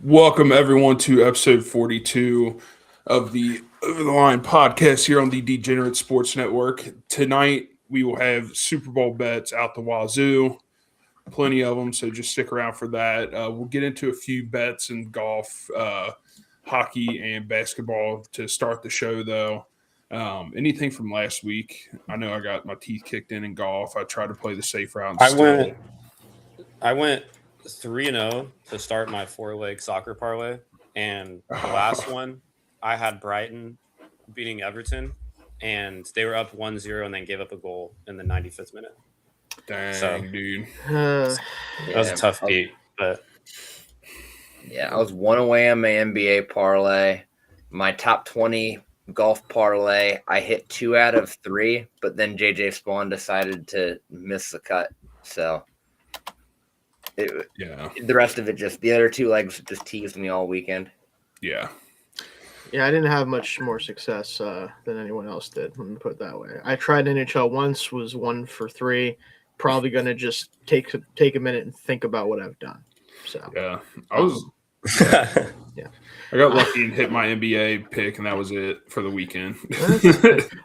Welcome everyone to episode 42 of the Over the Line podcast here on the Degenerate Sports Network. Tonight we will have Super Bowl bets out the wazoo, plenty of them, so just stick around for that. We'll get into a few bets in golf, hockey, and basketball to start the show though. Anything from last week? I know I got my teeth kicked in golf. I tried to play the safe route. I went 3-0 to start my 4-leg soccer parlay, and the last one I had Brighton beating Everton, and they were up 1-0 and then gave up a goal in the 95th minute. Dang, dude. That was a tough beat, but I was one away on my NBA parlay. My top 20 golf parlay, I hit 2 out of 3, but then JJ Spawn decided to miss the cut. So the rest of it the other 2 legs just teased me all weekend. Yeah, I didn't have much more success than anyone else did, let me put it that way. I tried NHL once, was 1 for 3. Probably going to just take a minute and think about what I've done. So yeah, I got lucky and hit my NBA pick, and that was it for the weekend.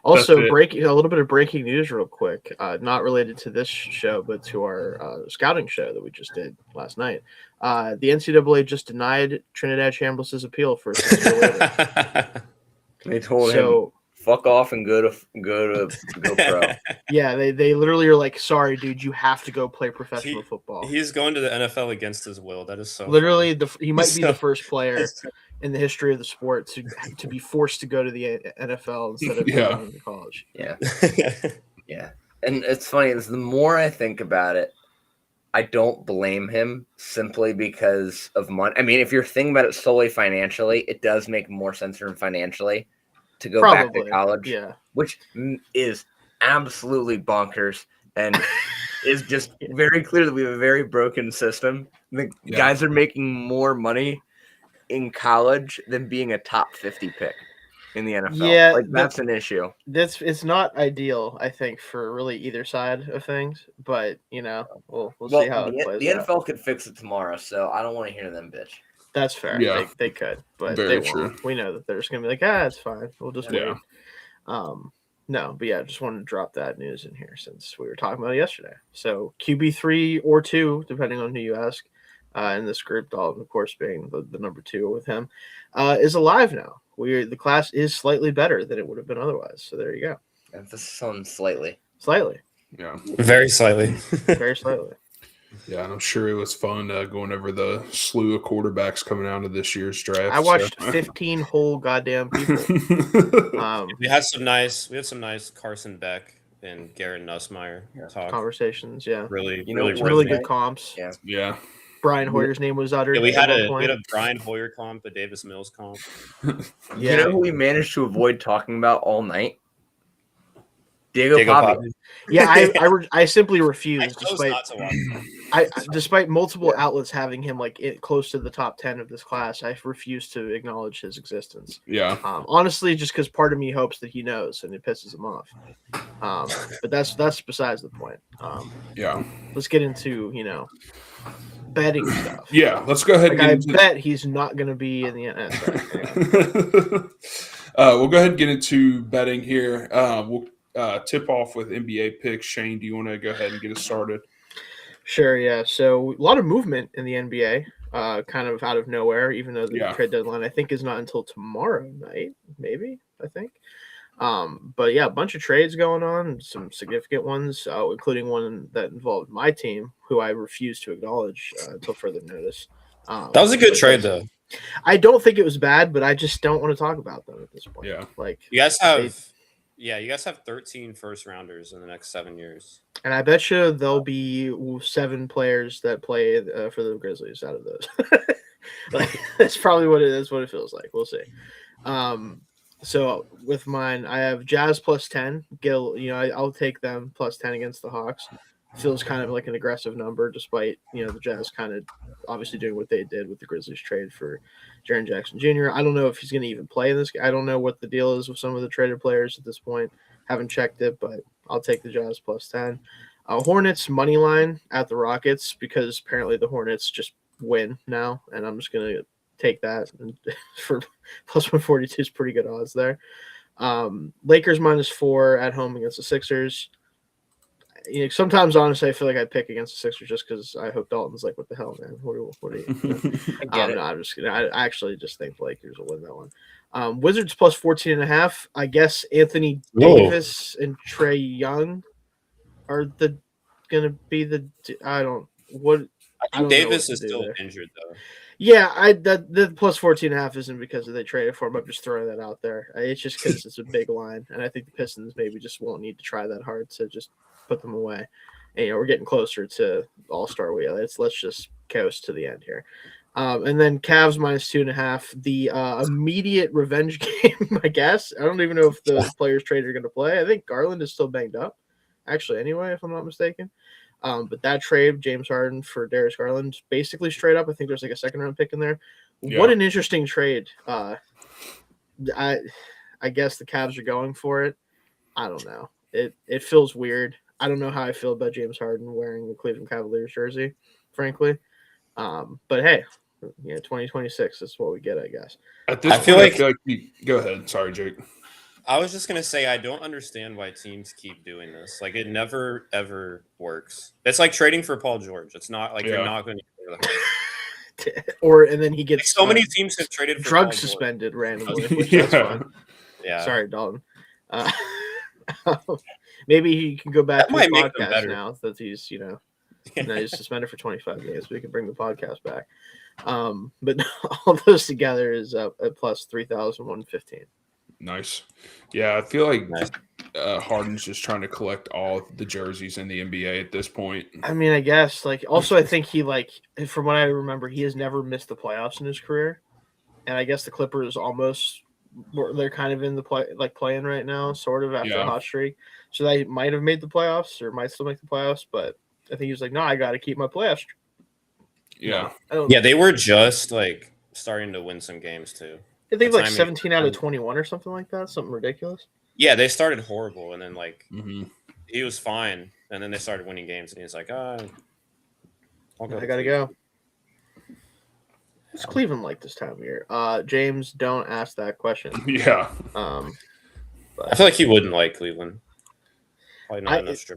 Also, a little bit of breaking news real quick, not related to this show, but to our scouting show that we just did last night. The NCAA just denied Trinidad Chambliss' appeal for They told him, fuck off and go pro. Yeah, they literally are like, sorry, dude, you have to go play professional football. He's going to the NFL against his will. That is so literally he might be the first player in the history of the sport to be forced to go to the NFL instead of going to college. Yeah. Yeah. And it's funny, the more I think about it, I don't blame him simply because of money. I mean, if you're thinking about it solely financially, it does make more sense for him financially to go back to college, which is absolutely bonkers and is just very clear that we have a very broken system. The guys are making more money in college than being a top 50 pick in the NFL. Yeah, that's an issue. It's not ideal, I think, for really either side of things, but we'll see how it plays. The NFL could fix it tomorrow, so I don't want to hear them bitch. That's fair. Yeah, they could, but they won't. We know that they're just gonna be like, it's fine. We'll just wait. No, but just wanted to drop that news in here since we were talking about it yesterday. So QB3 or 2, depending on who you ask, in this group, Dalton, of course, being the number 2 with him, is alive now. The class is slightly better than it would have been otherwise. So there you go. Emphasis on slightly. Slightly. Yeah. Very slightly. Very slightly. Yeah, and I'm sure it was fun going over the slew of quarterbacks coming out of this year's draft. I watched 15 whole goddamn people. We had some nice Carson Beck and Garrett Nussmeier talk conversations. Yeah, really good comps. Yeah. Brian Hoyer's name was uttered. Yeah, we had a Brian Hoyer comp, a Davis Mills comp. You know who we managed to avoid talking about all night? Diego Papi. Yeah, I simply refused, despite multiple outlets having him close to the top 10 of this class. I refuse to acknowledge his existence. Yeah. Honestly, just because part of me hopes that he knows and it pisses him off. But that's besides the point. Let's get into betting stuff. Yeah, let's go ahead. I bet he's not going to be in the NFL. We'll go ahead and get into betting here. We'll tip off with NBA picks. Shane, do you want to go ahead and get us started? Sure, yeah. So a lot of movement in the NBA, kind of out of nowhere, even though the trade deadline, I think, is not until tomorrow night, maybe, I think. But a bunch of trades going on, some significant ones, including one that involved my team, who I refuse to acknowledge until further notice. That was a good trade, though. I don't think it was bad, but I just don't want to talk about them at this point. Yeah. You guys have 13 first rounders in the next 7 years. And I bet you there'll be 7 players that play for the Grizzlies out of those. That's probably what it is, what it feels like. We'll see. So with mine, I have Jazz plus 10. Gil, I'll take them plus 10 against the Hawks. Feels kind of like an aggressive number, despite the Jazz kind of obviously doing what they did with the Grizzlies trade for Jaren Jackson Jr. I don't know if he's going to even play in this. I don't know what the deal is with some of the traded players at this point. Haven't checked it, but I'll take the Jazz plus 10. Hornets money line at the Rockets because apparently the Hornets just win now, and I'm just going to take that for plus 142 is pretty good odds there. Lakers -4 at home against the Sixers. Sometimes honestly I feel like I pick against the Sixers just because I hope Dalton's like, what the hell, man? What are you? I get it. No, I'm just kidding. I actually just think the Lakers will win that one. Wizards +14.5. I guess Anthony Davis and Trae Young are gonna be the. I think Davis is still injured though. Yeah, the +14.5 isn't because they traded for him. I'm just throwing that out there. It's just because it's a big line, and I think the Pistons maybe just won't need to try that hard to just put them away. And, we're getting closer to All-Star week. Let's just coast to the end here. And then Cavs -2.5. The immediate revenge game, I guess. I don't even know if the players traded are going to play. I think Garland is still banged up, actually, anyway, if I'm not mistaken. But that trade, James Harden for Darius Garland, basically straight up. I think there's like a second-round pick in there. Yeah. What an interesting trade. I guess the Cavs are going for it. I don't know. It feels weird. I don't know how I feel about James Harden wearing the Cleveland Cavaliers jersey, frankly. But hey, 2026 is what we get, I guess. At this point, I feel like go ahead. Sorry, Jake. I was just going to say, I don't understand why teams keep doing this. Like, it never, ever works. It's like trading for Paul George. It's not like you're not going to and then he gets so many teams have traded for drug Paul suspended George. randomly, which is fun. Yeah. Sorry, Dalton. Maybe he can go back to the podcast now that he's, he's suspended for 25 days. We can bring the podcast back. But all those together is at plus 3,115. Nice. Yeah, I feel like Harden's just trying to collect all the jerseys in the NBA at this point. I mean, I guess. Also, I think he, from what I remember, he has never missed the playoffs in his career. And I guess the Clippers they're kind of in the playing right now, sort of, after a hot streak. So they might have made the playoffs or might still make the playoffs, but I think he was like, no, I got to keep my playoffs. Yeah. They were just starting to win some games too. I think 17 out of 21 or something like that, something ridiculous. Yeah, they started horrible, and then he was fine, and then they started winning games, and he's like, I gotta go. What's Cleveland like this time of year? James, don't ask that question. Yeah. I feel like he wouldn't like Cleveland.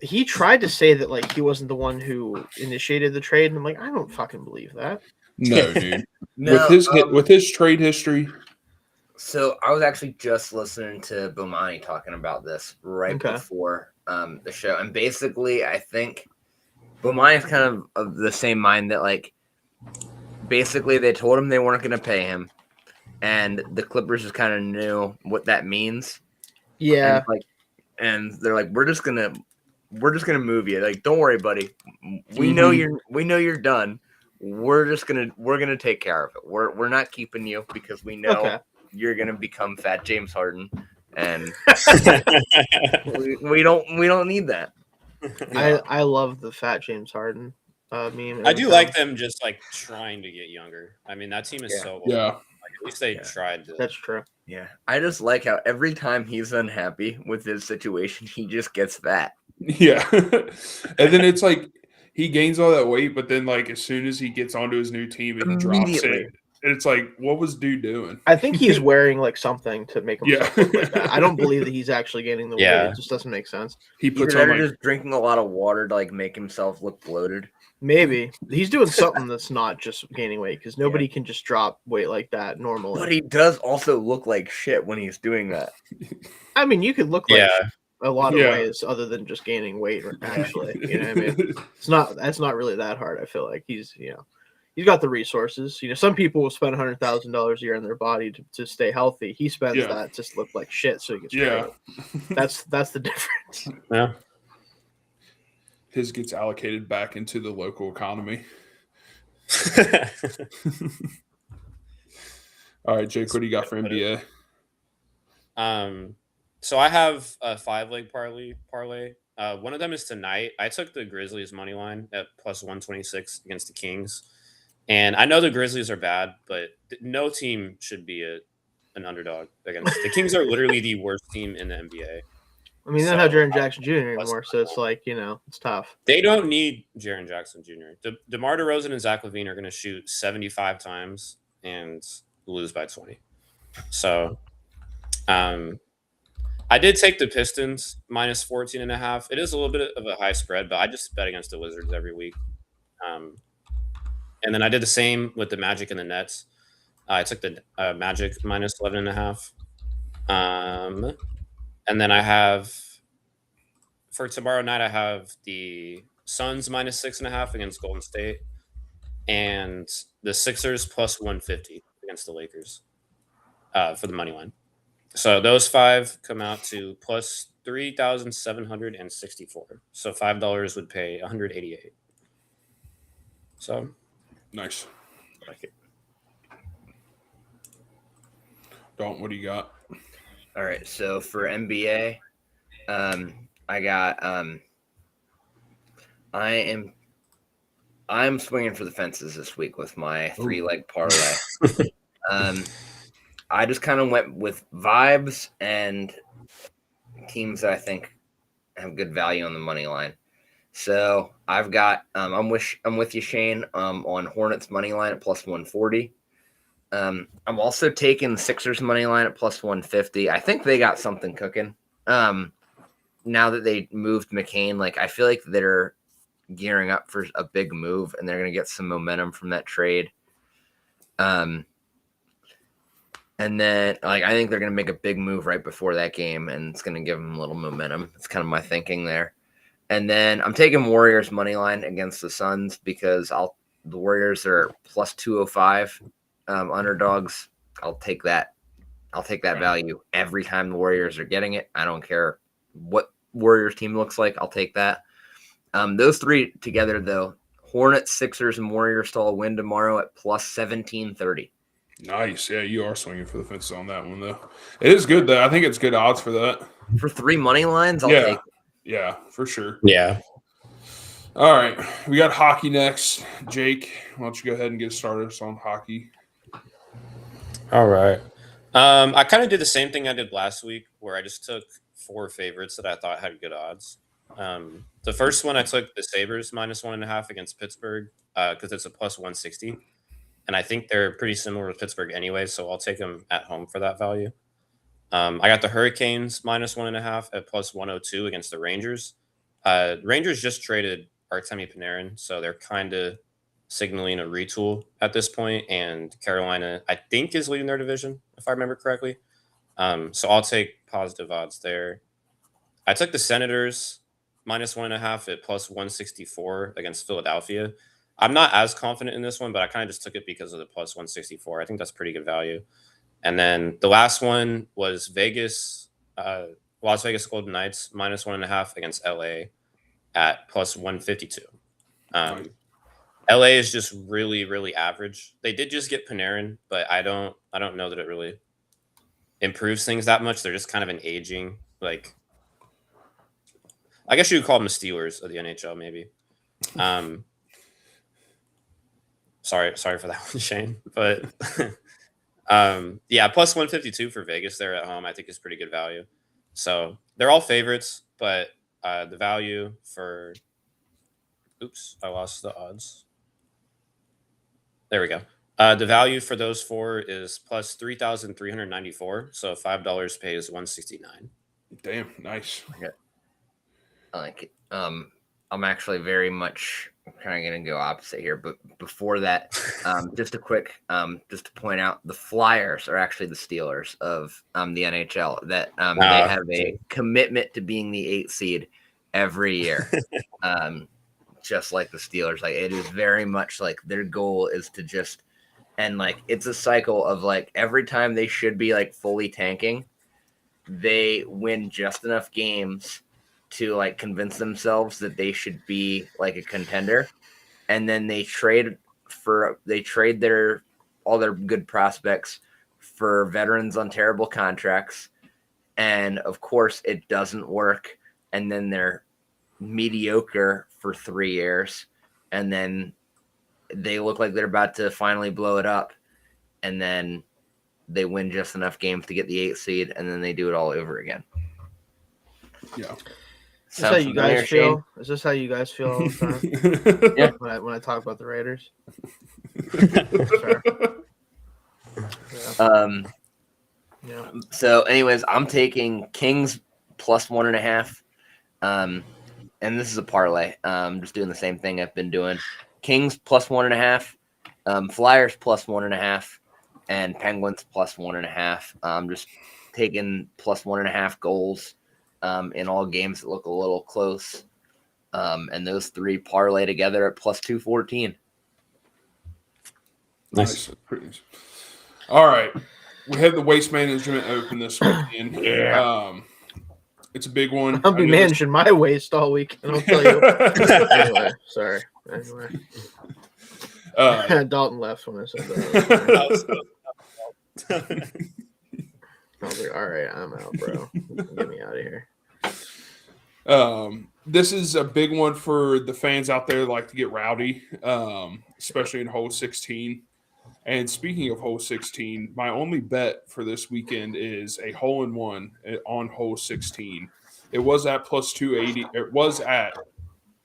He tried to say that he wasn't the one who initiated the trade, and I'm like, I don't fucking believe that. No, dude. With his trade history. So I was actually just listening to Bomani talking about this before the show, and basically I think Bomani is kind of the same mind that basically they told him they weren't going to pay him, and the Clippers just kind of knew what that means. Yeah, and they're like, we're just gonna move you. Don't worry, buddy. We know you're done. We're gonna take care of it. We're not keeping you because we know you're gonna become Fat James Harden, and we don't need that. I love the Fat James Harden meme. I do like them just trying to get younger. I mean, that team is so old. Yeah. At least they tried to. That's true. Yeah, I just like how every time he's unhappy with his situation, he just gets fat. Yeah, and then it's he gains all that weight, but then as soon as he gets onto his new team, and he drops it. And it's what was dude doing? I think he's wearing something to make him look like that. I don't believe that he's actually gaining the weight. It just doesn't make sense. He puts on just drinking a lot of water to make himself look bloated. Maybe he's doing something that's not just gaining weight, because nobody can just drop weight like that normally. But he does also look like shit when he's doing that. I mean, you could look like a lot of ways other than just gaining weight. Actually, you know what I mean? That's not really that hard. I feel like he's got the resources. Some people will spend $100,000 a year on their body to stay healthy. He spends that to look like shit so he gets paid. That's the difference. Yeah. His gets allocated back into the local economy. All right, Jake, what do you got for NBA? So I have a 5-leg parlay. One of them is tonight. I took the Grizzlies money line at plus 126 against the Kings. And I know the Grizzlies are bad, but no team should be an underdog against. The Kings are literally the worst team in the NBA. I mean, they don't have Jaren Jackson Jr. anymore, so it's it's tough. They don't need Jaren Jackson Jr. DeMar DeRozan and Zach LaVine are going to shoot 75 times and lose by 20. So I did take the Pistons minus 14.5. It is a little bit of a high spread, but I just bet against the Wizards every week. And then I did the same with the Magic and the Nets. I took the Magic minus 11.5. And then I have, for tomorrow night, I have the Suns minus 6.5 against Golden State and the Sixers plus 150 against the Lakers for the money line. So those 5 come out to plus 3,764. So $5 would pay 188. So Nice. Like it. Dalton, what do you got? All right, so for NBA, I got I'm swinging for the fences this week with my 3-leg parlay. I just kind of went with vibes and teams that I think have good value on the money line. So I've got I'm with you, Shane, on Hornets money line at plus 140. I'm also taking Sixers money line at plus 150. I think they got something cooking. Now that they moved McCain, like I feel like they're gearing up for a big move and they're going to get some momentum from that trade. And then, like, I think they're going to make a big move right before that game, and it's going to give them a little momentum. It's kind of my thinking there. And then I'm taking Warriors money line against the Suns because the Warriors are plus 205 underdogs. I'll take that. I'll take that value every time the Warriors are getting it. I don't care what Warriors team looks like. I'll take that. Those 3 together, though, Hornets, Sixers, and Warriors to all win tomorrow at plus 1730. Nice. Yeah, you are swinging for the fences on that one, though. It is good, though. I think it's good odds for that. For 3 money lines, I'll take it. Yeah, for sure. yeah. All right. We got hockey next. Jake, why don't you go ahead and get started on hockey? All right. I kind of did the same thing I did last week where I just took 4 favorites that I thought had good odds. The first one I took the Sabres minus 1.5 against Pittsburgh because it's a plus 160. And I think they're pretty similar to Pittsburgh anyway, so I'll take them at home for that value. I got the Hurricanes minus 1.5 at plus 102 against the Rangers. Rangers just traded Artemi Panarin, so they're kind of signaling a retool at this point. And Carolina, I think, is leading their division, if I remember correctly. So I'll take positive odds there. I took the Senators minus 1.5 at plus 164 against Philadelphia. I'm not as confident in this one, but I kind of just took it because of the plus 164. I think that's pretty good value. And then the last one was Vegas, Las Vegas Golden Knights minus 1.5 against LA at plus 152. LA is just really, really average. They did just get Panarin, but I don't know that it really improves things that much. They're just kind of an aging, like, I guess you could call them the Steelers of the NHL, maybe. Sorry for that one, Shane. But yeah, plus 152 for Vegas there at home, I think is pretty good value. So they're all favorites, but the value for I lost the odds. There we go. The value for those 4 is plus 3,394. So $5 pays 169. Damn, nice. I like it. I'm actually very much kind of going to go opposite here, but before that, just a quick, just to point out, the Flyers are actually the Steelers of the NHL. That they have a commitment to being the 8th seed every year, just like the Steelers. Like, it is very much like their goal is to just, and like it's a cycle of like every time they should be like fully tanking, they win just enough games to like convince themselves that they should be like a contender, and then they trade all their good prospects for veterans on terrible contracts, and of course it doesn't work, and then they're mediocre for 3 years, and then they look like they're about to finally blow it up, and then they win just enough games to get the 8th seed, and then they do it all over again. Yeah. Is this how you guys feel? Is this how you guys feel all the time? Yeah. When I talk about the Raiders. Yeah. So, anyways, I'm taking Kings plus 1.5. And this is a parlay. Just doing the same thing I've been doing. Kings plus 1.5, Flyers plus 1.5, and Penguins plus 1.5. Just taking plus 1.5 goals in all games that look a little close. And those three parlay together at plus 214. Nice. Pretty nice. All right. We have the Waste Management Open this weekend. Yeah. It's a big one. I'll be managing my waste all weekend. I'll tell you. Anyway, sorry. Anyway, Dalton left when I said that. I was like, all right, I'm out, bro. Get me out of here. This is a big one for the fans out there that like to get rowdy, especially in hole 16. And speaking of hole 16, my only bet for this weekend is a hole-in-one on hole 16. It was at plus 280. It was at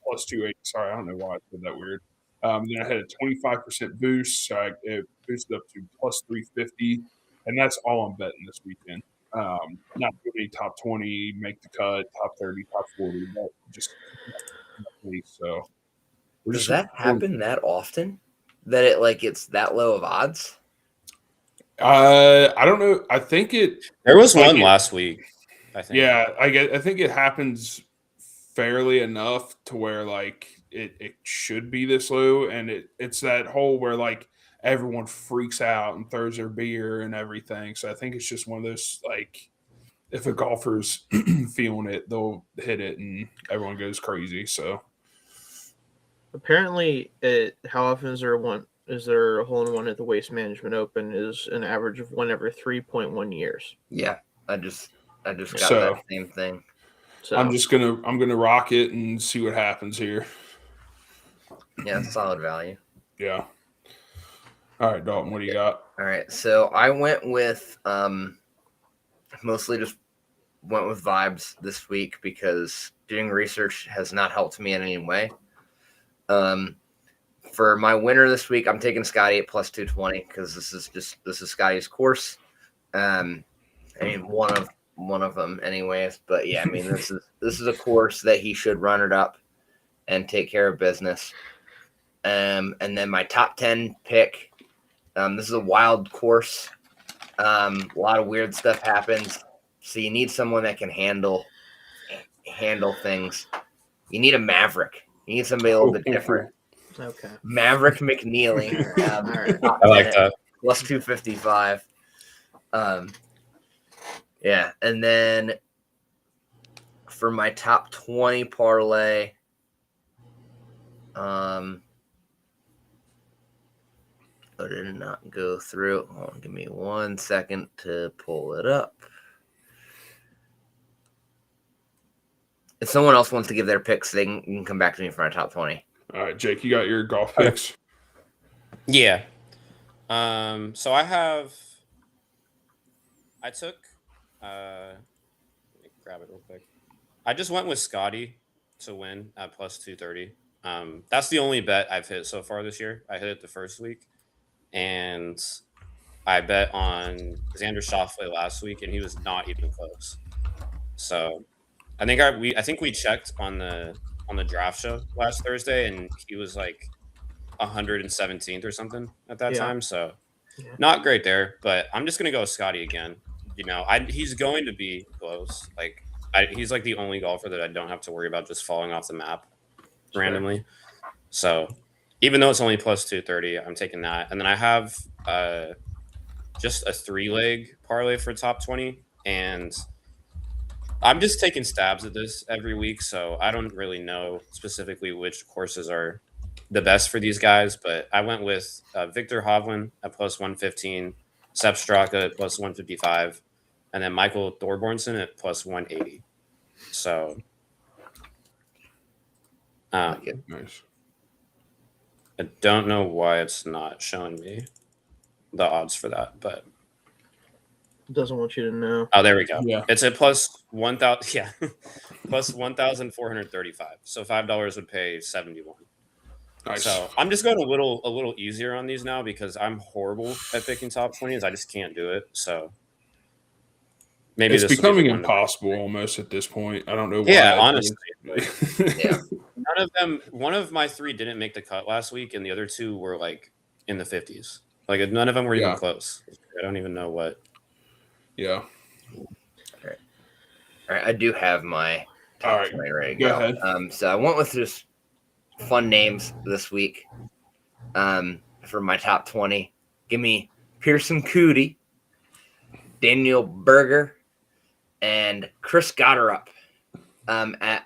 plus 280. Sorry, I don't know why I said that weird. Then I had a 25% boost, so it boosted up to plus 350, and that's all I'm betting this weekend. Not really top 20, make the cut, top 30, top 40, but just so. Does that happen that often? That it's that low of odds? I don't know. I think There was one last week, I think. Yeah, I think it happens fairly enough to where it should be this low, and it's that hole where everyone freaks out and throws their beer and everything. So I think it's just one of those if a golfer's feeling it, they'll hit it and everyone goes crazy. So apparently, how often is there a hole-in-one at the Waste Management Open? Is an average of one every 3.1 years. Yeah, I just got that same thing. So I'm gonna rock it and see what happens here. Yeah, solid value. Yeah. All right, Dalton, what do you got? All right, so I went with mostly just went with vibes this week because doing research has not helped me in any way. For my winner this week, I'm taking Scotty at plus 220 because this is Scotty's course. I mean one of them anyways, but yeah, I mean this is a course that he should run it up and take care of business. And then my top 10 pick, this is a wild course. A lot of weird stuff happens, so you need someone that can handle things. You need a maverick. You need somebody a little bit different. Okay. Maverick McNeely. I like that. Plus 255. Yeah, and then for my top 20 parlay, it did not go through. Hold on, give me 1 second to pull it up. If someone else wants to give their picks, you can come back to me for my top 20. All right, Jake, you got your golf picks? Yeah. So I took let me grab it real quick. I just went with Scotty to win at plus 230. That's the only bet I've hit so far this year. I hit it the first week, and I bet on Xander Schauffele last week, and he was not even close. So I think we checked on the draft show last Thursday, and he was like 117th or something at that time. So not great there, but I'm just gonna go with Scotty again. He's going to be close. He's like the only golfer that I don't have to worry about just falling off the map randomly. So even though it's only plus 230, I'm taking that. And then I have just a 3-leg parlay for top 20, and I'm just taking stabs at this every week, so I don't really know specifically which courses are the best for these guys, but I went with Victor Hovland at plus 115, Sepp Straka at plus 155, and then Michael Thorbjornsen at plus 180. So Nice. I don't know why it's not showing me the odds for that, but doesn't want you to know. Oh, there we go. Yeah. It's at plus 1,000. Yeah, plus 1,435. So $5 would pay 71. Nice. So I'm just going a little easier on these now because I'm horrible at picking top 20s. I just can't do it. So maybe It's this will be the becoming one to- impossible almost at this point. I don't know why. Yeah, honestly. Yeah. One of my 3 didn't make the cut last week, and the other 2 were like in the 50s. Like none of them were even Yeah. close. I don't even know what. Yeah. All right, I do have my top All right, 20 ready to go go. ahead. So I went with just fun names this week. For my top 20, give me Pearson Cootie, Daniel Berger, and Chris Gotterup at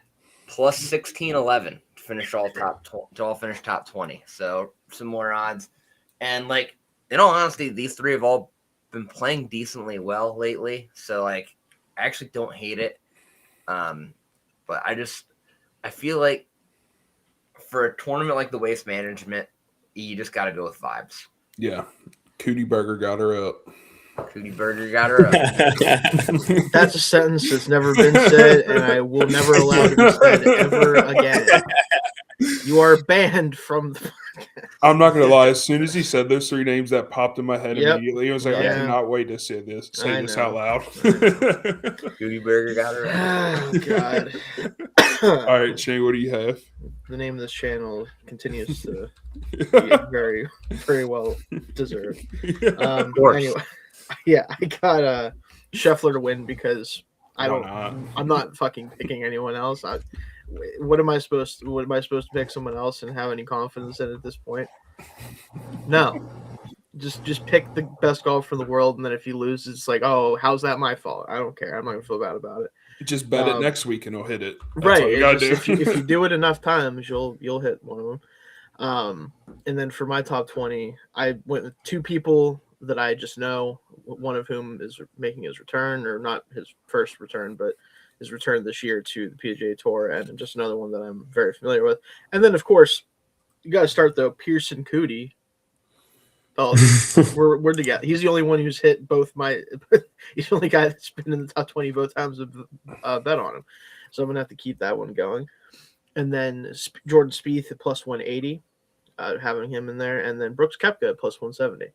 plus 1611 to finish finish top 20. So some more odds. And like in all honesty, these 3 have all been playing decently well lately. So like I actually don't hate it. But I feel like for a tournament like the Waste Management, you just got to go with vibes. Yeah. Cootie Burger got her up. Cootie Burger got her up. That's a sentence that's never been said, and I will never allow it to be said ever again. You are banned from the I'm not gonna lie. As soon as he said those 3 names, that popped in my head Yep. immediately. I was like, I Yeah. cannot wait to say this I out know. loud. Cootie Burger got her up. Oh, God. All right, Shane, what do you have? The name of this channel continues to be very, very well deserved. Of course. Anyway, yeah, I got Scheffler to win because Why I'm not fucking picking anyone else. What am I supposed to pick someone else and have any confidence in at this point? No. Just pick the best golfer in the world, and then if you lose, it's like, oh, how's that my fault? I don't care. I'm not gonna feel bad about it. Just bet it next week and he'll hit it. That's Right. all you gotta do. If you do it enough times, you'll hit one of them. And then for my top 20, I went with 2 people that I just know, one of whom is making his return, or not his first return, but his return this year to the PGA Tour, and just another one that I'm very familiar with. And then, of course, you got to start though. Pearson Cootie. Oh, we're together. He's the only one who's hit both my. He's the only guy that's been in the top 20 both times I've bet on him. So I'm gonna have to keep that one going. And then Jordan Spieth at plus 180, having him in there, and then Brooks Koepka at plus 170.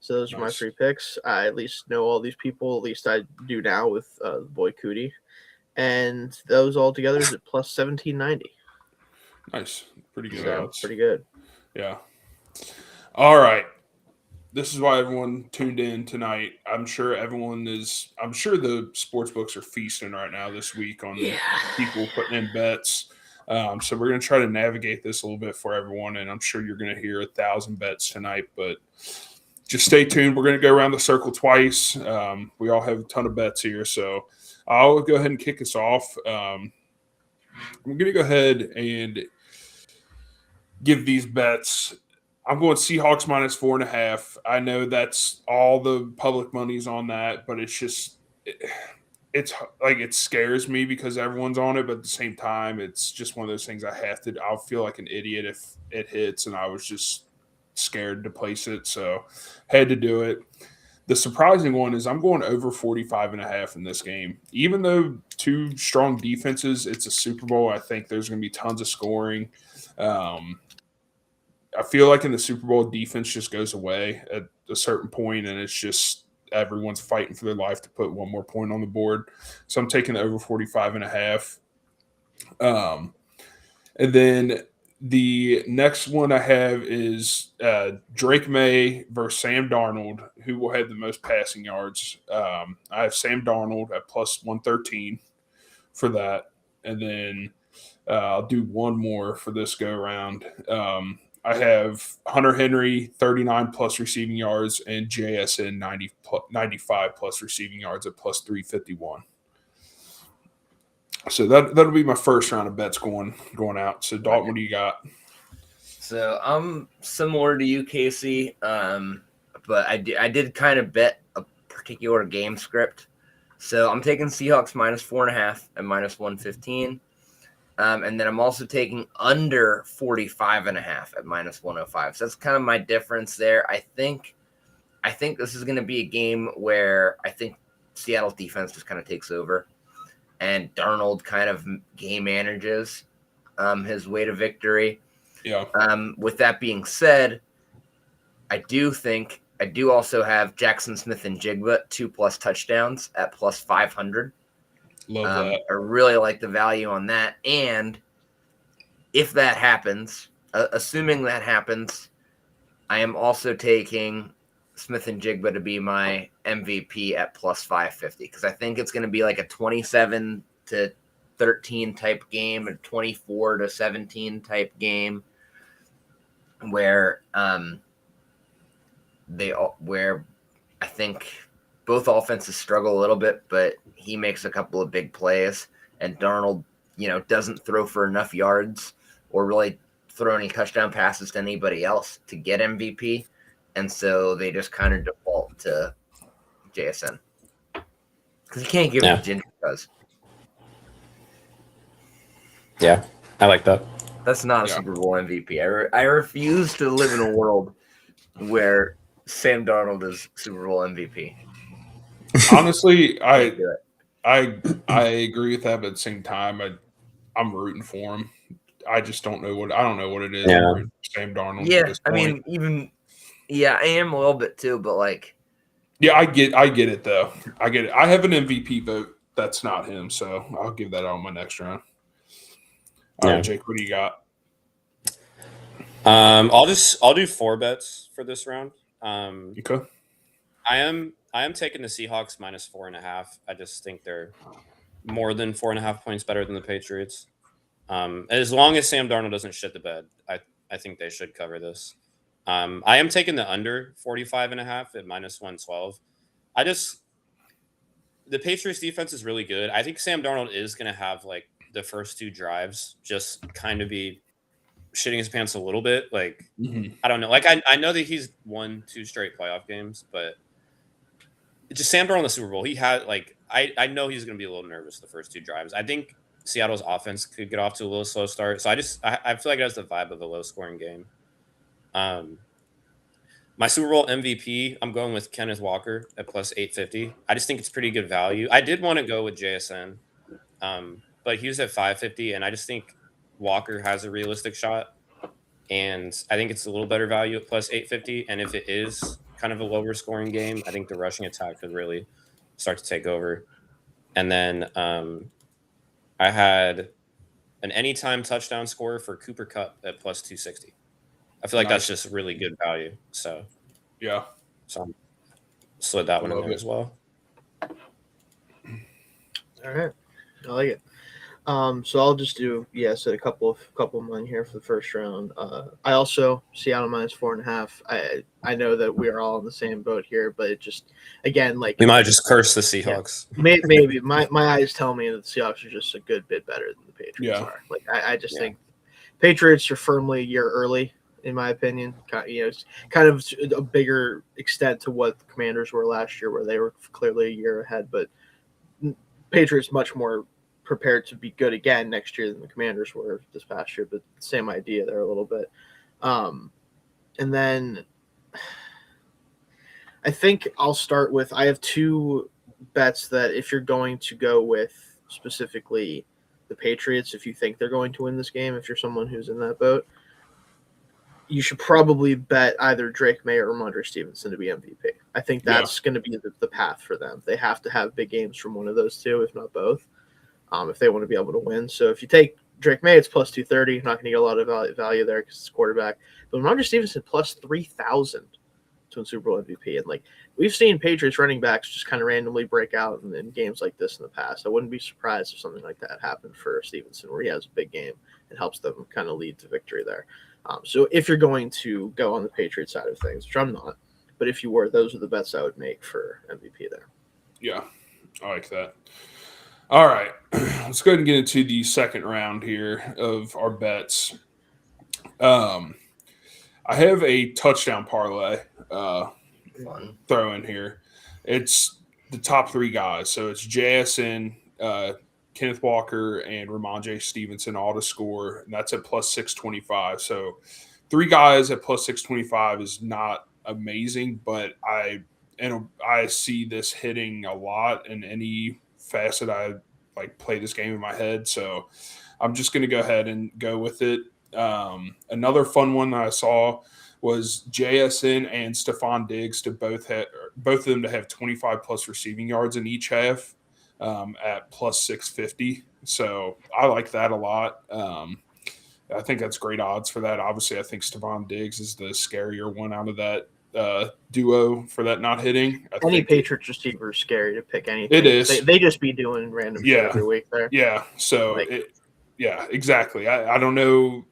So those are my 3 picks. I at least know all these people. At least I do now with the boy Cootie, and those all together is at plus 1790. Nice, pretty good So odds. pretty good. Yeah. All right. This is why everyone tuned in tonight. I'm sure the sports books are feasting right now this week on people putting in bets. So we're going to try to navigate this a little bit for everyone, and I'm sure you're going to hear 1,000 bets tonight, but just stay tuned. We're going to go around the circle twice. We all have a ton of bets here, so I'll go ahead and kick us off. I'm going to go ahead and give these bets. I'm going Seahawks minus 4.5. I know that's all the public money's on that, but it's just it's like it scares me because everyone's on it, but at the same time, it's just one of those things I'll feel like an idiot if it hits, and I was just scared to place it, so had to do it. The surprising one is I'm going over 45.5 in this game. Even though 2 strong defenses, it's a Super Bowl. I think there's going to be tons of scoring. I feel like in the Super Bowl, defense just goes away at a certain point, and it's just everyone's fighting for their life to put one more point on the board. So I'm taking the over 45.5. And then the next one I have is Drake May versus Sam Darnold, who will have the most passing yards. I have Sam Darnold at plus 113 for that. And then I'll do one more for this go-around. I have Hunter Henry, 39 plus receiving yards, and JSN 95 plus receiving yards at plus 351. So that'll be my first round of bets going out. So Dalton, what do you got? So I'm similar to you, Casey, but I did kind of bet a particular game script. So I'm taking Seahawks minus 4.5 and minus 115. And then I'm also taking under 45.5 at minus 105. So that's kind of my difference there. I think this is going to be a game where I think Seattle's defense just kind of takes over, and Darnold kind of game manages his way to victory. Yeah. With that being said, I do also have Jackson Smith and Jigba 2+ touchdowns at plus 500. Love that. I really like the value on that. And if that happens, assuming that happens, I am also taking Smith and Jigba to be my MVP at plus 550 because I think it's going to be like a 27-13 type game, a 24-17 type game where where I think both offenses struggle a little bit, but he makes a couple of big plays, and Darnold, doesn't throw for enough yards or really throw any touchdown passes to anybody else to get MVP, and so they just kind of default to JSN because you can't give it to Ginger Cuz. Yeah, I like that. That's not a Super Bowl MVP. I refuse to live in a world where Sam Darnold is Super Bowl MVP. Honestly, Can't do it. I agree with that, but at the same time, I'm rooting for him. I just don't know what it is. Yeah. I'm rooting for Sam Darnold. Yeah, at this point. I am a little bit too, but like, yeah, I get it though. I get it. I have an MVP vote. That's not him, so I'll give that on my next round. All right, Jake, what do you got? I'll do 4 bets for this round. Okay. I am taking the Seahawks minus 4.5. I just think they're more than 4.5 points better than the Patriots. As long as Sam Darnold doesn't shit the bed, I think they should cover this. I am taking the under 45.5 at minus 112. The Patriots defense is really good. I think Sam Darnold is going to have like the first 2 drives just kind of be shitting his pants a little bit. Like, I don't know. Like, I know that he's won 2 straight playoff games, but just Sam Darnold in the Super Bowl, he had like, I know he's going to be a little nervous the first 2 drives. I think Seattle's offense could get off to a little slow start. So I feel like it has the vibe of a low scoring game. My Super Bowl MVP, I'm going with Kenneth Walker at plus 850. I just think it's pretty good value. I did want to go with JSN, but he was at 550, and I just think Walker has a realistic shot, and I think it's a little better value at plus 850. And if it is kind of a lower scoring game, I think the rushing attack could really start to take over. And then I had an anytime touchdown score for Cooper Kupp at plus 260. I feel like that's just really good value. So yeah, so I slid that one in there as well. All right, I like it. So I'll just do a couple of mine here for the first round. I also Seattle minus 4.5. I know that we are all in the same boat here, but it just again like we might just curse the Seahawks. Yeah, maybe my eyes tell me that the Seahawks are just a good bit better than the Patriots are. Like I just think Patriots are firmly a year early, in my opinion. It's kind of a bigger extent to what the Commanders were last year, where they were clearly a year ahead. But Patriots much more prepared to be good again next year than the Commanders were this past year, but same idea there a little bit. And then I think I'll start with, I have 2 bets that if you're going to go with specifically the Patriots, if you think they're going to win this game, if you're someone who's in that boat, you should probably bet either Drake May or Ramondre Stevenson to be MVP. I think that's going to be the path for them. They have to have big games from one of those 2, if not both. If they want to be able to win. So if you take Drake May, it's plus 230. You're not going to get a lot of value there because it's quarterback. But Ramondre Stevenson plus 3,000 to win Super Bowl MVP. And like we've seen Patriots running backs just kind of randomly break out in games like this in the past. I wouldn't be surprised if something like that happened for Stevenson, where he has a big game and helps them kind of lead to victory there. So if you're going to go on the Patriots side of things, which I'm not, but if you were, those are the bets I would make for MVP there. Yeah, I like that. All right, let's go ahead and get into the second round here of our bets. I have a touchdown parlay throw in here. It's the top 3 guys. So it's JSN, Kenneth Walker, and Ramondre Stevenson all to score, and that's at plus 625. So 3 guys at plus 625 is not amazing, but I see this hitting a lot in any facet I like play this game in my head. So I'm just going to go ahead and go with it. Another fun one that I saw was JSN and Stephon Diggs to both of them to have 25 plus receiving yards in each half at plus 650. So I like that a lot. I think that's great odds for that. Obviously, I think Stephon Diggs is the scarier one out of that duo for that not hitting. Any Patriots receiver is scary to pick anything. It is. They just be doing random shit every week there. Yeah. So, yeah, exactly. I don't know.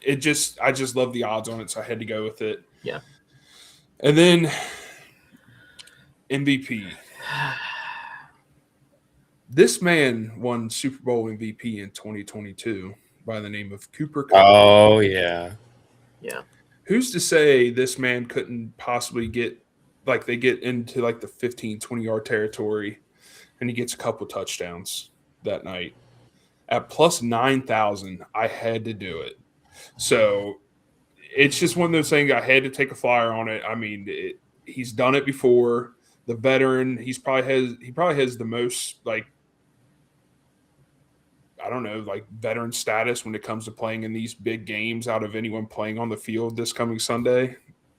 I just love the odds on it, so I had to go with it. Yeah. And then MVP. This man won Super Bowl MVP in 2022 by the name of Cooper Kupp. Oh, yeah. Yeah. Who's to say this man couldn't possibly get into like the 15, 20-yard territory and he gets a couple touchdowns that night? At plus 9,000, I had to do it. So it's just one of those things I had to take a flyer on it. I mean, he's done it before. The veteran, he probably has the most veteran status when it comes to playing in these big games out of anyone playing on the field this coming Sunday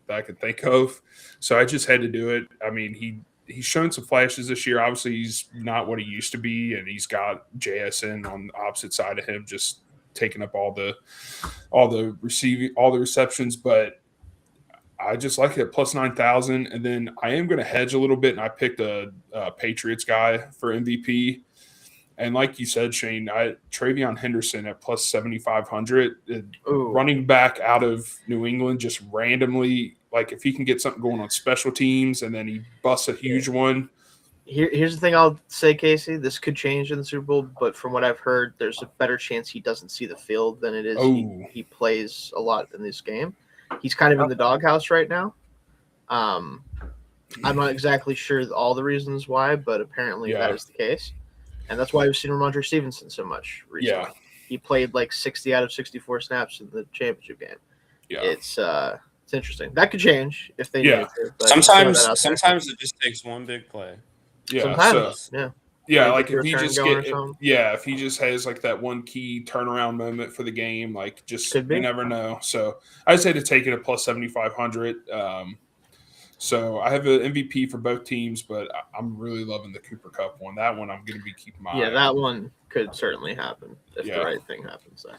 that I could think of. So I just had to do it. I mean, he's shown some flashes this year. Obviously, he's not what he used to be, and he's got JSN on the opposite side of him, just taking up all the receptions. But I just like it at plus 9,000. And then I am going to hedge a little bit, and I picked a Patriots guy for MVP. And like you said, Shane, Travion Henderson at plus 7,500, running back out of New England, just randomly, like if he can get something going on special teams and then he busts a huge one. Here's the thing I'll say, Casey. This could change in the Super Bowl, but from what I've heard, there's a better chance he doesn't see the field than it is he plays a lot in this game. He's kind of in the doghouse right now. I'm not exactly sure all the reasons why, but apparently that is the case. And that's why we've seen Ramondre Stevenson so much recently. Yeah. He played like 60 out of 64 snaps in the championship game. Yeah. It's interesting. That could change if they need to. But sometimes it just takes one big play. Yeah. Sometimes, Yeah, like if he just has like that one key turnaround moment for the game, like just you never know. So I say to take it at plus 7,500. So I have an MVP for both teams, but I'm really loving the Cooper Kupp one. That one I'm going to be keeping my eye on. Yeah, that one could certainly happen if the right thing happens there.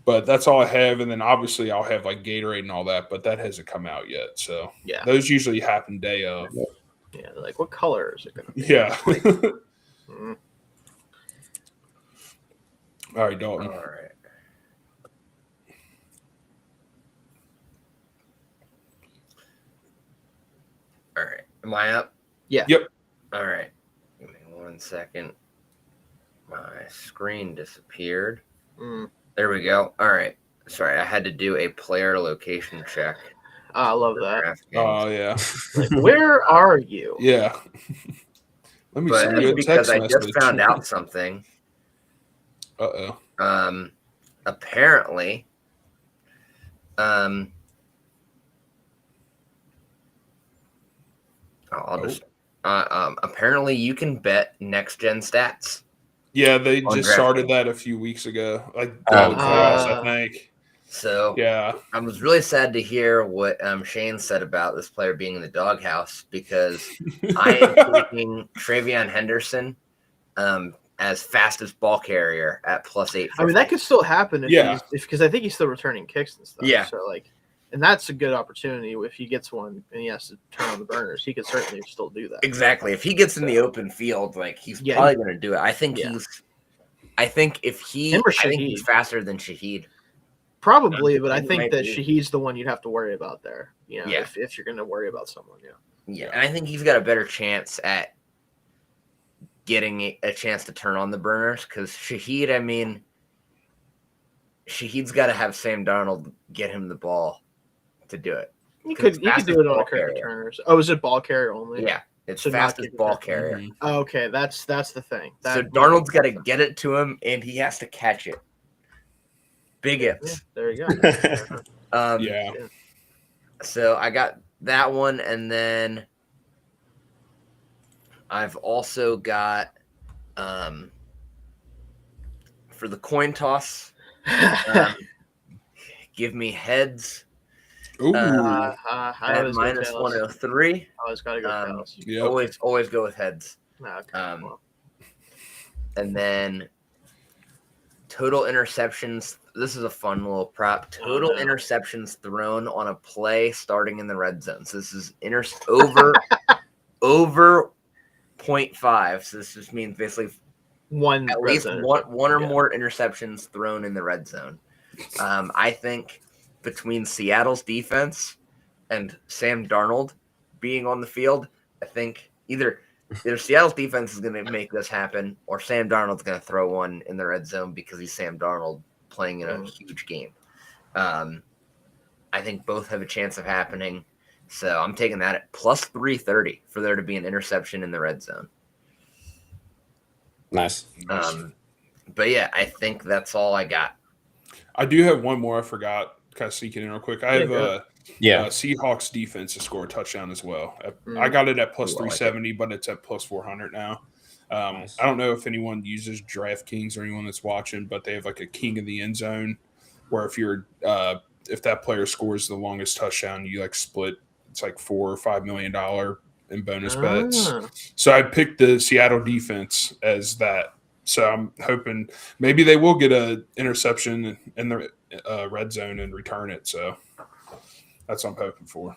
But that's all I have, and then obviously I'll have like Gatorade and all that, but that hasn't come out yet. So those usually happen day of. Yeah, like what color is it going to be? Yeah. All right, Dalton. All right. All right. Am I up? Yeah. Yep. All right. Give me 1 second. My screen disappeared. There we go. All right. Sorry, I had to do a player location check. I love that. Oh, yeah. Like, where are you? Yeah. Let me send you a text message. I just found out something. Uh-oh. Apparently, apparently you can bet next gen stats. Yeah, they just started that a few weeks ago. Like I think. So yeah, I was really sad to hear what Shane said about this player being in the doghouse because I am taking Travion Henderson as fastest ball carrier at plus 850. I mean, that could still happen because I think he's still returning kicks and stuff. Yeah. So and that's a good opportunity if he gets one and he has to turn on the burners. He could certainly still do that. Exactly. If he gets in the open field, like he's probably going to do it. I think he's faster than Shaheed. Probably, but I think that Shaheed's the one you'd have to worry about there. You know, if you're going to worry about someone, Yeah, and I think he's got a better chance at getting a chance to turn on the burners because Shaheed, I mean, Shaheed's got to have Sam Darnold get him the ball to do it. You could do it on a kick returners. Oh, is it ball carrier only? Yeah, it's fastest ball carrier. Mm-hmm. Oh, okay, that's the thing. So Darnold's got to get it to him, and he has to catch it. Big ifs. There you go. So I got that one, and then I've also got for the coin toss. Give me heads Ooh, I at always go minus tails. 103. I always gotta go tails. yep. Always go with heads. Okay. Well, And then total interceptions. This is a fun little prop. Total interceptions thrown on a play starting in the red zone. So this is over 0.5. So this just means basically at least one or more interceptions thrown in the red zone. I think between Seattle's defense and Sam Darnold being on the field, I think either Seattle's defense is going to make this happen, or Sam Darnold's going to throw one in the red zone because he's Sam Darnold playing in a huge game. I think both have a chance of happening. So I'm taking that at plus 330 for there to be an interception in the red zone. Nice. But yeah, I think that's all I got. I do have one more I forgot. Kind of sneaking in real quick. I have Seahawks defense to score a touchdown as well. I got it at plus 370, but it's at plus 400 now. Nice. I don't know if anyone uses DraftKings or anyone that's watching, but they have like a king of the end zone where if that player scores the longest touchdown, you like split. It's like $4 or $5 million in bonus bets. So I picked the Seattle defense as that. So I'm hoping maybe they will get a interception in the red zone and return it. So that's what I'm hoping for.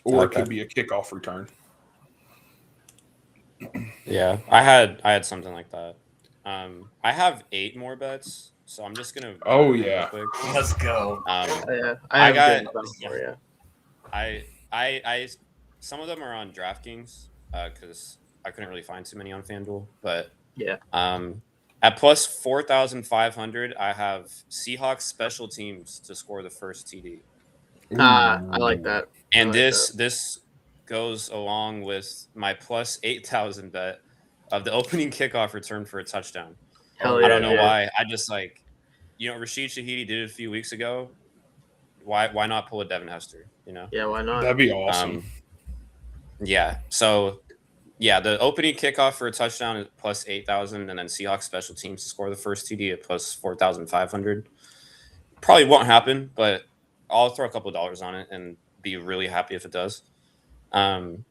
Or it could be a kickoff return. Yeah, I had something like that. I have 8 more bets, so I'm just gonna. Oh yeah, let's go. I some of them are on DraftKings because I couldn't really find too many on FanDuel, but yeah. At plus 4,500, I have Seahawks special teams to score the first TD. I like that. And this goes along with my plus 8,000 bet of the opening kickoff return for a touchdown. Hell yeah, I don't know why. I just Rashid Shaheedi did it a few weeks ago. Why not pull a Devin Hester? Yeah, why not? That'd be awesome. Yeah. So, yeah, the opening kickoff for a touchdown is plus 8,000, and then Seahawks special teams to score the first TD at plus 4,500. Probably won't happen, but I'll throw a couple of dollars on it and be really happy if it does. And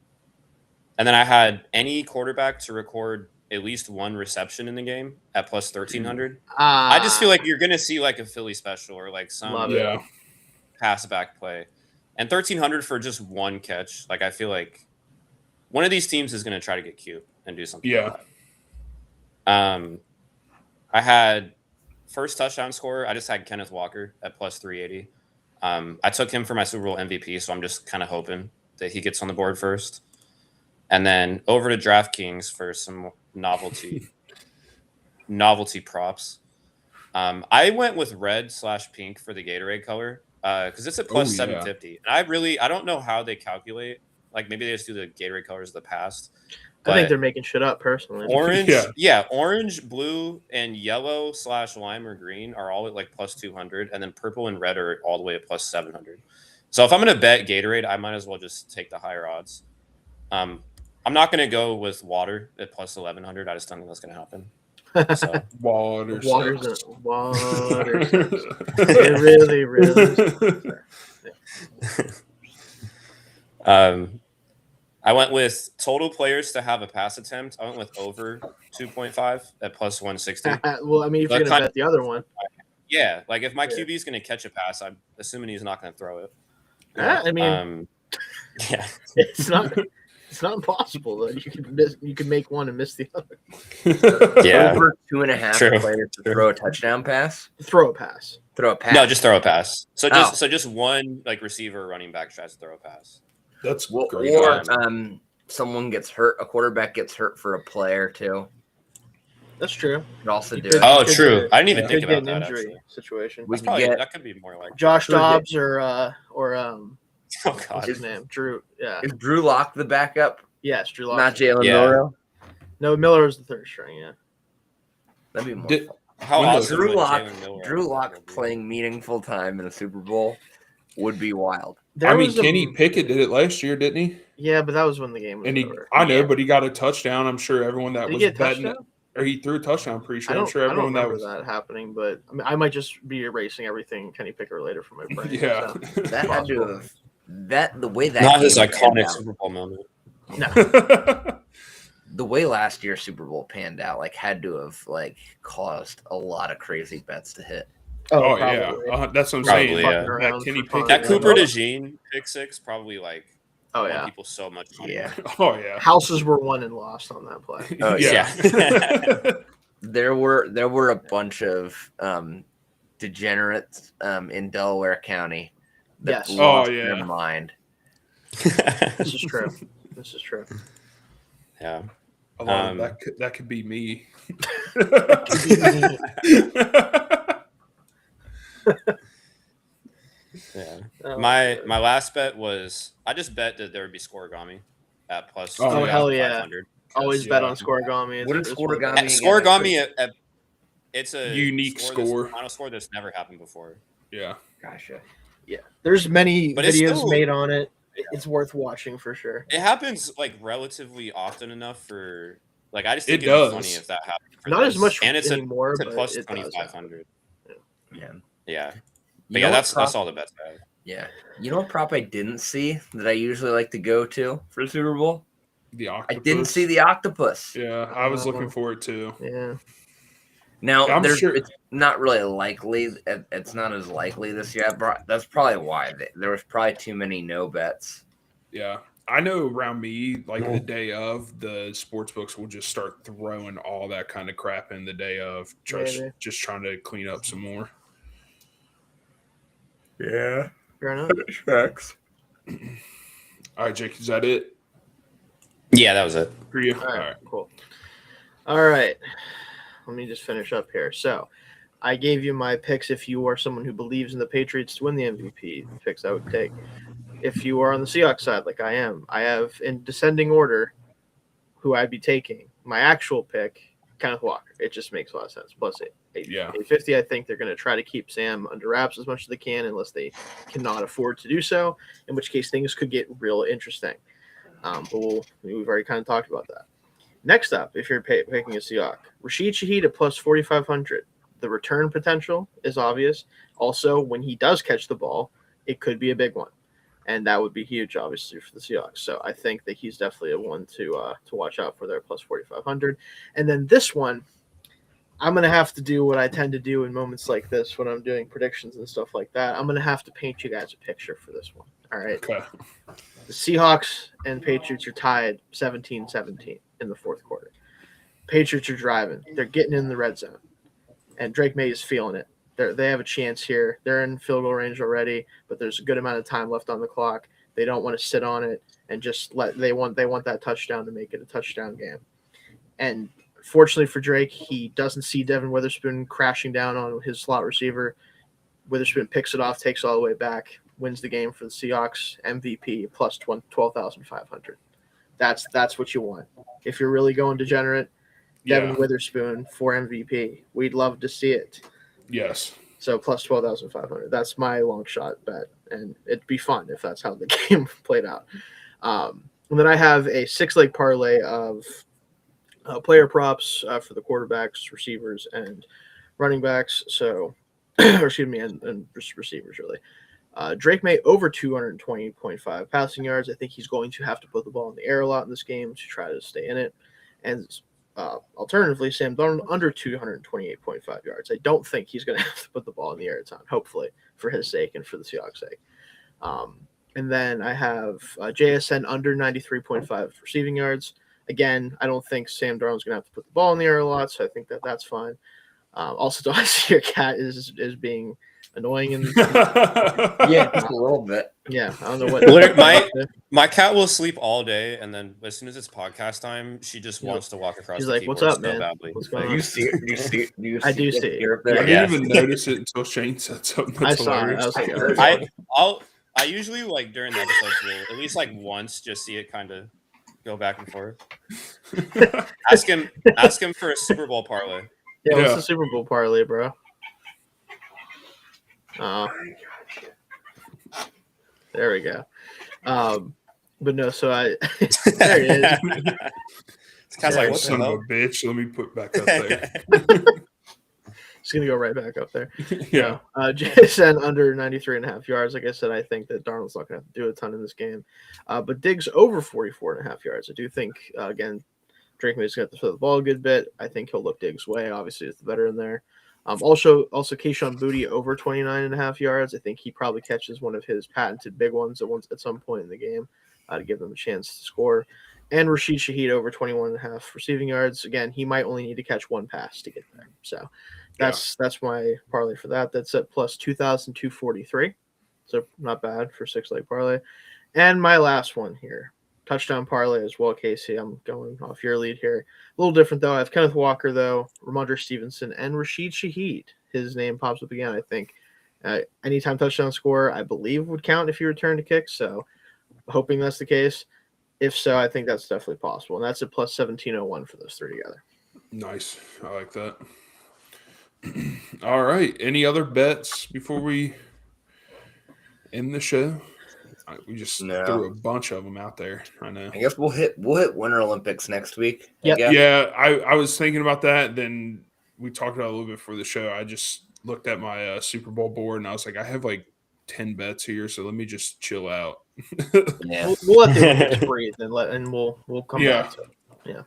then I had any quarterback to record at least one reception in the game at plus 1,300. I just feel like you're going to see like a Philly special or like some pass back play. And 1,300 for just one catch. Like, I feel like one of these teams is going to try to get cute and do something like that. I had first touchdown scorer. I just had Kenneth Walker at plus 380. I took him for my Super Bowl MVP, so I'm just kind of hoping that he gets on the board first. And then over to DraftKings for some novelty props. I went with red/pink for the Gatorade color because it's at plus 750. And I don't know how they calculate. Like, maybe they just do the Gatorade colors of the past. I think they're making shit up personally. Orange, orange, blue, and yellow/lime or green are all at like plus 200, and then purple and red are all the way at plus 700. So if I'm going to bet Gatorade, I might as well just take the higher odds. I'm not going to go with water at plus 1,100. I just don't think that's going to happen. So water. It really. I went with total players to have a pass attempt. I went with over 2.5 at plus 160. Well, I mean, if you're going to bet the other one. Yeah, like if my QB is going to catch a pass, I'm assuming he's not going to throw it. I mean, it's not impossible that you can make one and miss the other. Over 2.5 players to throw a touchdown pass. Throw a pass. No, just throw a pass. So just one like receiver or running back tries to throw a pass. That's great. Or someone gets hurt. A quarterback gets hurt for a player too. That's true. Could also do it. Oh, true. I didn't even think about that. Injury situation. That could be more like Josh Dobbs or oh god, what's his name? Drew. Yeah. Is Drew Lock the backup? Yes, Drew Lock. Not Jalen Miller. No, Miller is the third string. Yeah. That'd be more fun. How awesome Drew Lock playing meaningful time in a Super Bowl would be wild. Kenny Pickett did it last year, didn't he? Yeah, but that was when the game was over. But he got a touchdown. I'm sure everyone that was betting. or he threw a touchdown. I'm pretty sure. I'm I sure don't everyone remember that was. that happening, but I mean, I might just be erasing everything Kenny Pickett later from my brain. Yeah. So. That had to have the way that Not his game panned iconic out, Super Bowl moment. No, the way last year's Super Bowl panned out, like had to have like caused a lot of crazy bets to hit. Oh, probably. yeah. That's what I'm Probably, saying. yeah. That Kenny Pickett. That Yeah. Cooper DeJean pick six probably like Oh won yeah, people so much money. Yeah. Oh, yeah. houses were won and lost on that play. Oh, yeah. There were a bunch of degenerates in Delaware County that Yes. lost Oh, yeah. their mind. This is true. This is true. Yeah. A lot of that could be me. Yeah. Oh, My last bet was I just bet that there would be scoregami at plus Oh, Oh, hell yeah. 500. Always bet on scoregami. What is scoregami? At again, scoregami, it's a Unique score. Final score that's never happened before. Yeah. Gotcha. Yeah, there's many But it's videos still- made on it. It's worth watching for sure. It happens like relatively often enough for like I just think It it'd does. be funny if that happened. For Not this. as much and it's anymore, a but plus it does 2,500. Yeah. Yeah, You but know yeah, what that's all the bets I have. Yeah. You know what prop I didn't see that I usually like to go to for the Super Bowl? The I octopus. didn't see the octopus. Yeah, I was looking for it too. Yeah. Now, I'm sure- it's not really likely. It's not as likely this year. That's probably why. There was probably too many no bets. Yeah. I know around me, like the day of, the sports books will just start throwing all that kind of crap in the day of, Maybe. just trying to clean up some more. Yeah. Fair enough. Tracks. All right, Jake, is that it Yeah, that was it. for you? All right, cool. All right. Let me just finish up here. So, I gave you my picks if you are someone who believes in the Patriots to win the MVP, the picks I would take. If you are on the Seahawks side, like I am, I have in descending order who I'd be taking. My actual pick, Kenneth Walker. It just makes a lot of sense. Plus 850. I think they're going to try to keep Sam under wraps as much as they can unless they cannot afford to do so, in which case things could get real interesting. But we've already kind of talked about that. Next up, if you're picking a Seahawk, Rashid Shaheed at plus 4,500. The return potential is obvious. Also, when he does catch the ball, it could be a big one. And that would be huge, obviously, for the Seahawks. So I think that he's definitely a one to watch out for there, plus 4,500. And then this one, I'm going to have to do what I tend to do in moments like this when I'm doing predictions and stuff like that. I'm going to have to paint you guys a picture for this one. All right. Okay. The Seahawks and Patriots are tied 17-17 in the fourth quarter. Patriots are driving. They're getting in the red zone. And Drake May is feeling it. They have a chance here. They're in field goal range already, but there's a good amount of time left on the clock. They don't want to sit on it and just they want that touchdown to make it a touchdown game. And fortunately for Drake, he doesn't see Devin Witherspoon crashing down on his slot receiver. Witherspoon picks it off, takes it all the way back, wins the game for the Seahawks. MVP plus 12,500. That's what you want. If you're really going degenerate, Devin Witherspoon for MVP. We'd love to see it. Yes. So plus 12,500. That's my long shot bet, and it'd be fun if that's how the game played out. And then I have a 6-leg parlay of player props for the quarterbacks, receivers, and running backs. So, and just receivers really. Drake May over 220.5 passing yards. I think he's going to have to put the ball in the air a lot in this game to try to stay in it. And alternatively, Sam Darnold under 228.5 yards. I don't think he's going to have to put the ball in the air a ton, hopefully, for his sake and for the Seahawks' sake. And then I have JSN under 93.5 receiving yards. Again, I don't think Sam Darnold's going to have to put the ball in the air a lot, so I think that's fine. Also, do I see your cat is being annoying? Yeah, just a little bit. Yeah, I don't know what. My cat will sleep all day, and then as soon as it's podcast time, she just wants to walk across. She's the like, keyboard "What's up, so man? badly. What's going Do on?" you see? I do see it. Here up I there? didn't Yeah. even notice it until Shane said something. I That's saw it. hilarious. I was like, I usually like during the episodes will at least like once just see it kind of go back and forth. Ask him for a Super Bowl parlay. yeah, what's Yeah. the Super Bowl parlay, bro? There we go. But no, so I there it is. It's kind of like, what the Son of a hell? bitch. Let me put back up there. It's going to go right back up there. Yeah. JSN under 93.5 yards. Like I said, I think that Darnold's not going to have to do a ton in this game. But Diggs over 44.5 yards. I do think, again, Drake May's going to throw the ball a good bit. I think he'll look Diggs' way. Obviously, it's the veteran there. Also, Keyshawn Boutte over 29.5 yards. I think he probably catches one of his patented big ones at some point in the game to give them a chance to score. And Rashid Shaheed over 21.5 receiving yards. Again, he might only need to catch one pass to get there. So that's my parlay for that. That's at plus 2,243. So not bad for 6-leg parlay. And my last one here, touchdown parlay as well, Casey. I'm going off your lead here. A little different, though. I have Kenneth Walker, though, Ramondre Stevenson, and Rashid Shaheed. His name pops up again, I think. Anytime touchdown score, I believe, would count if you return to kick. So hoping that's the case. If so, I think that's definitely possible. And that's at plus 1701 for those three together. Nice. I like that. All right. Any other bets before we end the show? We just threw a bunch of them out there. I know. I guess we'll hit Winter Olympics next week. Yeah. I was thinking about that. Then we talked about it a little bit before the show. I just looked at my Super Bowl board and I was like, I have like 10 bets here, so let me just chill out. Yeah. We'll let the Olympics breathe and we'll come back to it. Yeah.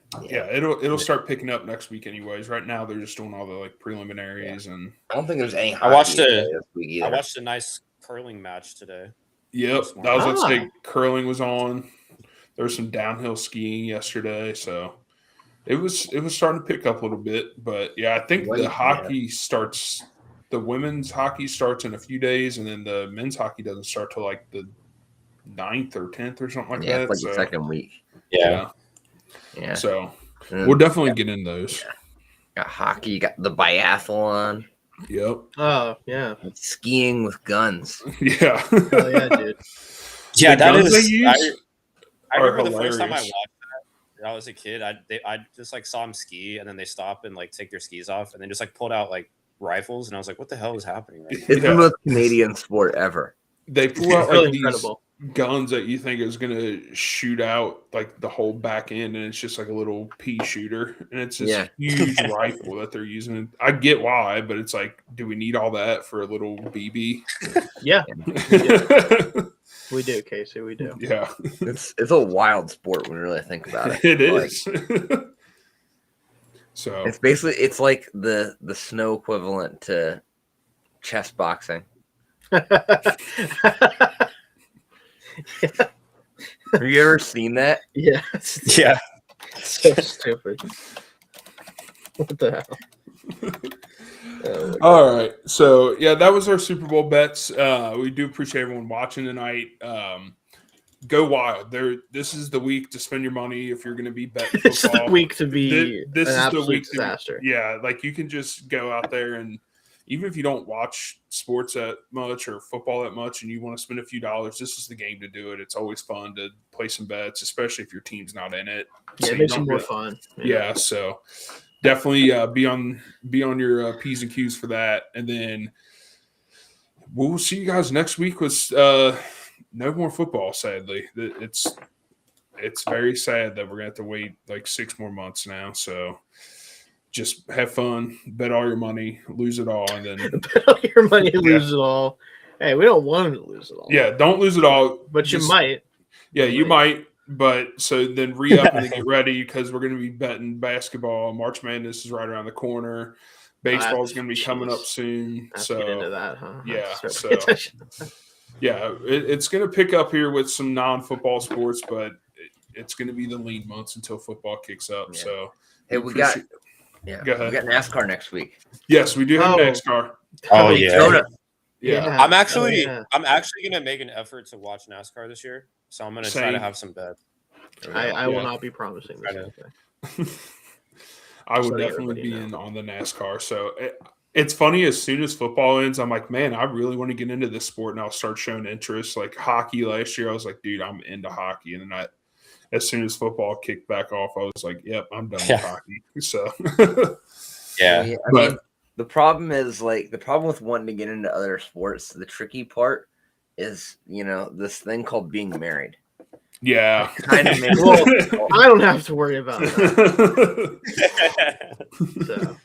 It'll start picking up next week anyways. Right now they're just doing all the like preliminaries and I don't think there's any I watched this week either. I watched a nice curling match today. Yep. That was let's say curling was on. There was some downhill skiing yesterday, so it was starting to pick up a little bit. But yeah, I think the hockey starts. The women's hockey starts in a few days, and then the men's hockey doesn't start till like the 9th or 10th or something like that. Yeah, like the second week. Yeah. So we'll definitely get in those. Got hockey, you got the biathlon. Yep. Oh, yeah. Skiing with guns. Yeah. Hell yeah, dude. Yeah, that is. I remember the first time I watched that. When I was a kid. I just like saw them ski, and then they stop and like take their skis off, and then just like pulled out like rifles, and I was like, "What the hell is happening?" Right It's the most Canadian sport ever. They pull out really like these incredible guns that you think is gonna shoot out like the whole back end, and it's just like a little pea shooter, and it's this huge rifle that they're using. I get why, but it's like, do we need all that for a little BB? Yeah, we do, Casey. We do. Yeah, it's a wild sport when you really think about it. It is. So it's like the snow equivalent to chess boxing. Have you ever seen that? Yeah. Yeah. So stupid. What the hell? All right. So, yeah, that was our Super Bowl bets. We do appreciate everyone watching tonight. Go wild. This is the week to spend your money if you're going to be betting football. This is the week to be this an is absolute the week disaster. Like you can just go out there and even if you don't watch sports that much or football that much and you want to spend a few dollars, this is the game to do it. It's always fun to play some bets, especially if your team's not in it. Yeah, it makes it more fun. Yeah, so definitely be on your P's and Q's for that. And then we'll see you guys next week with no more football, sadly. It's very sad that we're going to have to wait like 6 more months now. So just have fun, bet all your money, lose it all, and then bet all your money, lose it all. Hey, we don't want them to lose it all. Yeah, don't lose it all. But you might. Yeah, you might. But so then re-up and get ready because we're going to be betting basketball. March Madness is right around the corner. Baseball is going to be coming up soon. Let's so get into that, huh? Yeah, so yeah, it's going to pick up here with some non-football sports, but it's going to be the lean months until football kicks up. Yeah. So we got Go ahead. We got NASCAR next week. Yes, we do have NASCAR. Oh yeah. Yeah. I'm actually going to make an effort to watch NASCAR this year. So I'm going to try to have some bets. I will not be promising this. I would definitely be in on the NASCAR. So it's funny, as soon as football ends, I'm like, man, I really want to get into this sport, and I'll start showing interest. Like hockey last year, I was like, dude, I'm into hockey. And then as soon as football kicked back off, I was like, yep, I'm done with hockey. So I mean, the problem with wanting to get into other sports, the tricky part is, this thing called being married. Yeah. Kind of makes Well, I don't have to worry about that. So.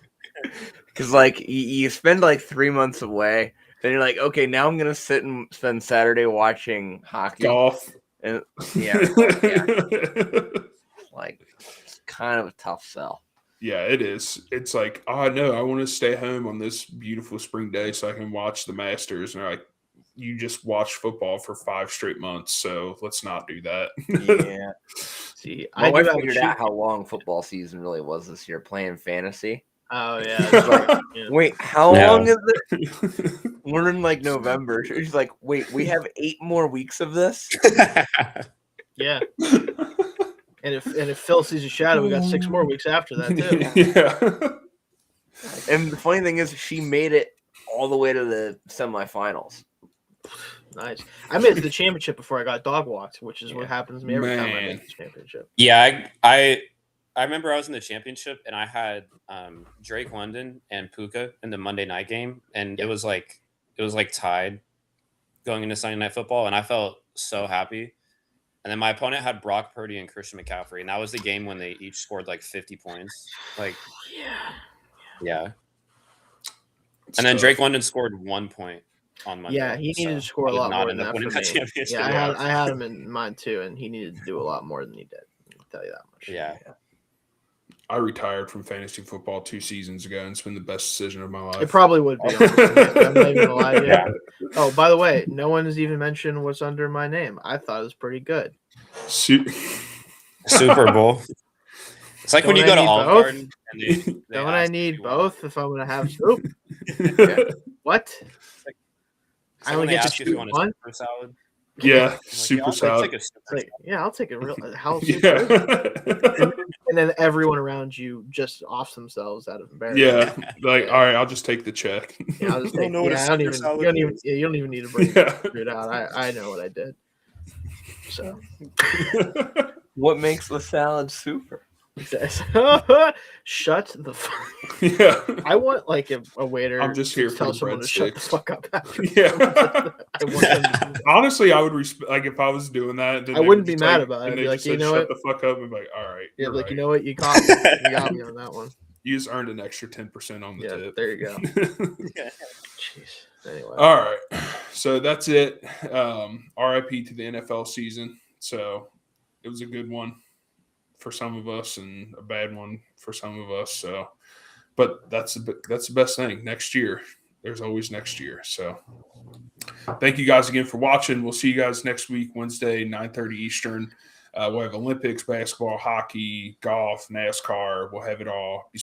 because like you spend like 3 months away, then you're like, okay, now I'm gonna sit and spend Saturday watching hockey. Golf. And yeah, like it's kind of a tough sell. Yeah, it is. It's like, oh no, I want to stay home on this beautiful spring day so I can watch the Masters. And they're like, you just watched football for 5 straight months, so let's not do that. Yeah. See, My I wife do have a figured cheat. out how long football season really was this year playing fantasy. Oh yeah. It's like, yeah. Wait, how Yeah. long is it? We're in like November. She's like, wait, we have 8 more weeks of this? Yeah. And if Phil sees a shadow, we got 6 more weeks after that too. Yeah. And the funny thing is, she made it all the way to the semifinals. Nice. I made it to the championship before I got dog walked, which is what happens to me every time I Man. make the championship. Yeah, I remember I was in the championship and I had Drake London and Puka in the Monday night game, and it was like tied going into Sunday Night Football, and I felt so happy. And then my opponent had Brock Purdy and Christian McCaffrey, and that was the game when they each scored like 50 points. Like, yeah. And then Drake London scored 1 point on Monday. Yeah, he needed to score a he did lot not more end than up that for winning that me. championship. Yeah, I had him in mine too, and he needed to do a lot more than he did. I'll tell you that much. Yeah. I retired from fantasy football 2 seasons ago, and it's been the best decision of my life. It probably would be. Honestly. I'm not even gonna lie to you. Yeah. Oh, by the way, no one has even mentioned what's under my name. I thought it was pretty good. Super Bowl. It's like when Don't you I go to need Olive both? Garden and they Don't I ask need if you want- both if I'm gonna have soup? What? It's I like only when they get to ask you if you choose want a one? super salad. Yeah, I'm like, super yeah, I'll salad. take a It's super like, yeah, I'll take a real how soup. Yeah. And then everyone around you just offs themselves out of Yeah. embarrassment. Like, all right, I'll just take the check. Yeah, I'll just I don't take. know what a Yeah, I don't super even. salad You don't even. is. Yeah, you don't even need to bring Yeah. it out. I know what I did. So What makes the salad super? shut the fuck. Yeah. I want like a waiter. I'm just to here for tell the someone to shut the breadsticks. fuck up. After Yeah. I want them to do that. Honestly, I would like if I was doing that. Then I they wouldn't would be just, mad like, about it. and I'd they be like, just you said, know shut what? the fuck up. And be like, all right. Yeah, you're like right. you know what? You got me. You got me on that one. You just earned an extra 10% on the Yeah, tip. there you go. Yeah. Jeez. Anyway. All right. So that's it. RIP to the NFL season. So it was a good one for some of us and a bad one for some of us. So, but that's the best thing. Next year, there's always next year. So thank you guys again for watching. We'll see you guys next week, Wednesday, 9:30 Eastern. We'll have Olympics, basketball, hockey, golf, NASCAR. We'll have it all.